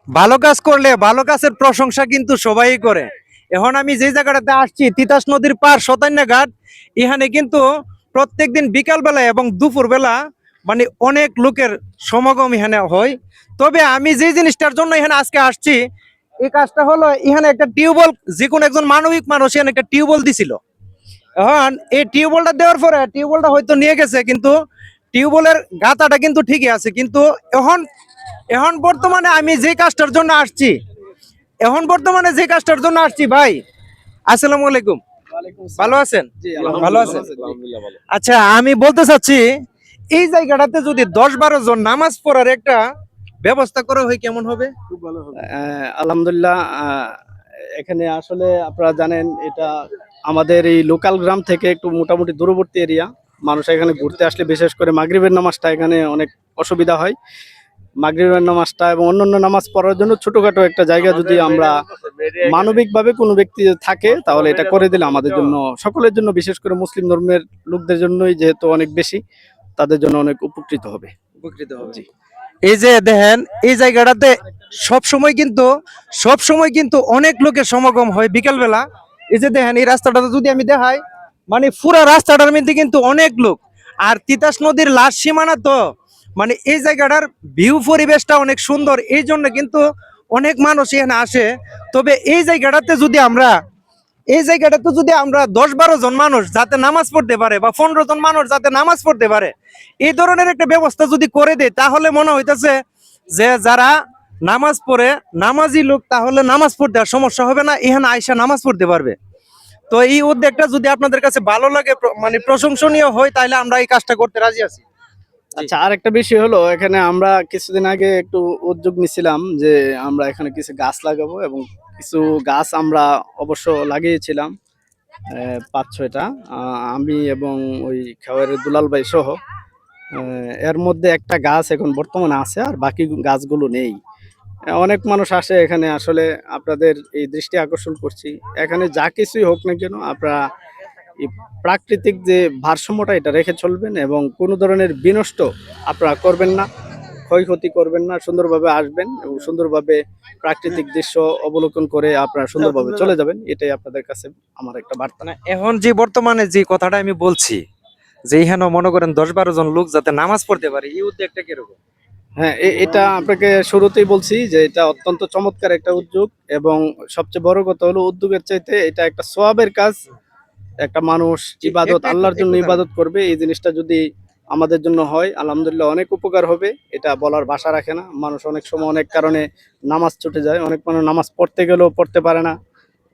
ভালো কাজ করলে ভালো কাজের প্রশংসা কিন্তু সবাই করে। এখন আমি যে জায়গাটাতে আসছি তিতাস নদীর পার শতান্য ঘাট, এখানে কিন্তু প্রত্যেকদিন বিকাল বেলা এবং দুপুর বেলা মানে অনেক লোকের সমাগম এখানে হয়। তবে আমি যে জিনিসটার জন্য এখানে আজকে আসছি, এই কাজটা হলো এখানে একটা টিউবওয়েল, যে কোনো একজন মানবিক মানুষ এখানে একটা টিউবওয়েল দিছিল। এখন এই টিউবওয়েলটা দেওয়ার পরে টিউবওয়েলটা হয়তো নিয়ে গেছে, কিন্তু টিউবওয়েলের গাতাটা কিন্তু ঠিকই আছে। কিন্তু এখন এখন বর্তমানে আমি যে কাজটার জন্য আসছি, ভাই, আসসালামু আলাইকুম, ভালো আছেন? ভালো আছেন? আচ্ছা, আমি বলতে চাচ্ছি এই জায়গাটাতে যদি 10-12 জন নামাজ পড়ার একটা ব্যবস্থা করা হয় কেমন হবে? আলহামদুলিল্লাহ। এখানে আসলে আপনারা জানেন এটা আমাদের এই লোকাল গ্রাম থেকে একটু মোটামুটি দূরবর্তী এরিয়া। মানুষ এখানে ঘুরতে আসলে বিশেষ করে মাগরিবের নামাজটা এখানে অনেক অসুবিধা হয়। মাগরিবের নামাজটা এবং অন্যান্য নামাজ পড়ার জন্য ছোটখাটো একটা জায়গা যদি আমরা মানবিকভাবে কোনো ব্যক্তি থাকে তাহলে এটা করে দিলে আমাদের জন্য, সকলের জন্য, বিশেষ করে মুসলিম ধর্মের লোকদের জন্যই যেহেতু অনেক বেশি, তাদের জন্য অনেক উপকৃত হবে। উপকৃত হবে। এই যে দেখেন এই জায়গাটাতে সব সময় কিন্তু অনেক লোকের সমাগম হয় বিকেল বেলা। এই যে দেখেন এই রাস্তাটাতে যদি আমি দেখাই, মানে পুরা রাস্তাটার মধ্যে কিন্তু অনেক লোক। আর তিতাস নদীর লাশ সীমানা তো, মানে এই জায়গাটার ভিউ পরিবেশটা অনেক সুন্দর, এই জন্য কিন্তু অনেক মানুষ এখানে আসে। তবে এই জায়গাটাতে যদি আমরা 10-12 জন মানুষ যাতে নামাজ পড়তে পারে, বা 15 জন মানুষ যাতে নামাজ পড়তে পারে, এই ধরনের একটা ব্যবস্থা যদি করে দেয়, তাহলে মনে হইতেছে যে যারা নামাজ পড়ে, নামাজি লোক, তাহলে নামাজ পড়তে আর সমস্যা হবে না, এখানে আইসা নামাজ পড়তে পারবে। তো এই উদ্যোগটা যদি আপনাদের কাছে ভালো লাগে, মানে প্রশংসনীয় হয়, তাহলে আমরা এই কাজটা করতে রাজি আছি। আচ্ছা, আর একটা বিষয় হলো, এখানে আমরা কিছুদিন আগে একটু উদ্যোগ নিছিলাম যে আমরা এখানে কিছু গাছ লাগাবো, এবং কিছু গাছ আমরা অবশ্য লাগিয়েছিলাম 5-6টা। আমি এবং ওই খাওয়ারের দুলাল ভাই সহ। এর মধ্যে একটা গাছ এখন বর্তমানে আছে, আর বাকি গাছগুলো নেই। অনেক মানুষ আসে এখানে, আসলে আপনাদের এই দৃষ্টি আকর্ষণ করছি, এখানে যা কিছুই হোক না কেন আপনারা এই প্রাকৃতিক যে ভারসাম্যটা এটা রেখে চলবেন, এবং কোনো ধরনের বিনষ্ট আপনারা করবেন না, ক্ষয়ক্ষতি করবেন না, সুন্দরভাবে আসবেন এবং সুন্দরভাবে প্রাকৃতিক দৃশ্য অবলোকন করে আপনারা সুন্দরভাবে চলে যাবেন। এটাই আপনাদের কাছে আমার একটা বার্তা। মানে এখন যে বর্তমানে যে কথাটা আমি বলছি, যে এখানে মনে করেন 10-12 জন লোক যাতে নামাজ পড়তে পারে, এই উদ্যোগটা কিরকম? হ্যাঁ, এটা আপনাকে শুরুতেই বলছি যে এটা অত্যন্ত চমৎকার একটা উদ্যোগ, এবং সবচেয়ে বড় কথা হলো উদ্যোগের চাইতে এটা একটা সওয়াবের কাজ। একটা মানুষ ইবাদত, আল্লাহর জন্য ইবাদত করবে, এই জিনিসটা যদি আমাদের জন্য হয় আলহামদুলিল্লাহ অনেক উপকার হবে। এটা বলার ভাষা রাখে না। মানুষ অনেক সময় অনেক কারণে নামাজ ছুটে যায়, অনেক মানুষ নামাজ পড়তে গেলেও পড়তে পারে না,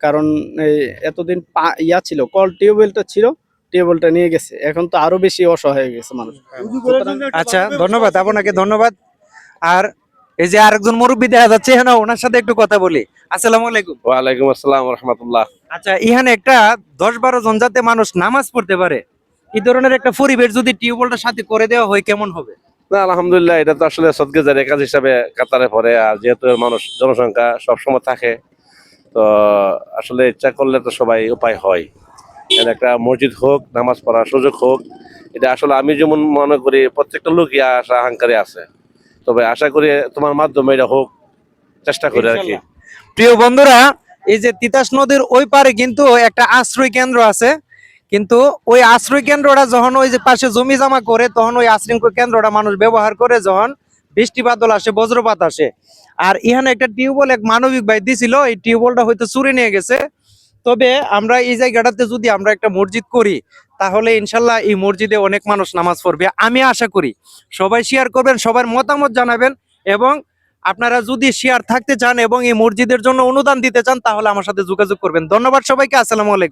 কারণ এই এতদিন ছিল, কল টিউবওয়েলটা ছিল, টিউবওয়েলটা নিয়ে গেছে, এখন তো আরো বেশি অসহায় হয়ে গেছে মানুষ। আচ্ছা, ধন্যবাদ, আপনাকে ধন্যবাদ। আর এই যে আরেকজন মুরব্বী দেখা যাচ্ছে, হ্যাঁ, ওনার সাথে একটু কথা বলি। আসসালামু আলাইকুম। ওয়ালাইকুম আসসালাম রহমতুল্লাহ। আচ্ছা, এখানে একটা 10-12 জন যাতে মানুষ নামাজ পড়তে পারে, এই ধরনের একটা পরিবেশ যদি টিউবওয়েলটার সাথে করে দেওয়া হয় কেমন হবে? না, আলহামদুলিল্লাহ, এটা তো আসলে সদকা জারিয়া কাজ হিসাবে কাতারে পড়ে। আর যেহেতু মানুষ জনসংখ্যা সবসময় থাকে, তো আসলে ইচ্ছা করলে তো সবাই উপায় হয়। এর একটা মসজিদ হোক, নামাজ পড়ার সুযোগ হোক, এটা আসলে আমি যেমন মনে করি প্রত্যেকটা লোকই আশা আকাঙ্ক্ষায় আছে। তবে আশা করি তোমার মাধ্যমে এটা হোক, চেষ্টা করি আর কি। প্রিয় বন্ধুরা, এই যে তিতাস নদীর ওই পারে কিন্তু একটা আশ্রয় কেন্দ্র আছে, কিন্তু ওই আশ্রয় কেন্দ্রটা যখন ওই যে পাশে জমি জমা করে, তখন ওই আশ্রয় কেন্দ্রটা মানুষ ব্যবহার করে যখন বৃষ্টি বাদল আসে, বজ্রপাত আসে। আর এখানে একটা টিউবওয়েল এক মানবিক ভাই দিছিল, এই টিউবওয়েলটা হয়তো চুরি নিয়ে গেছে। তবে আমরা এই জায়গাটাতে যদি আমরা একটা মসজিদ করি, তাহলে ইনশাল্লাহ এই মসজিদে অনেক মানুষ নামাজ পড়বে, আমি আশা করি। সবাই শেয়ার করবেন, সবার মতামত জানাবেন, এবং আপনারা যদি শেয়ার থাকতে চান এবং এই মসজিদের জন্য অনুদান দিতে চান, তাহলে আমার সাথে যোগাযোগ করবেন। ধন্যবাদ সবাইকে। আসসালামু আলাইকুম।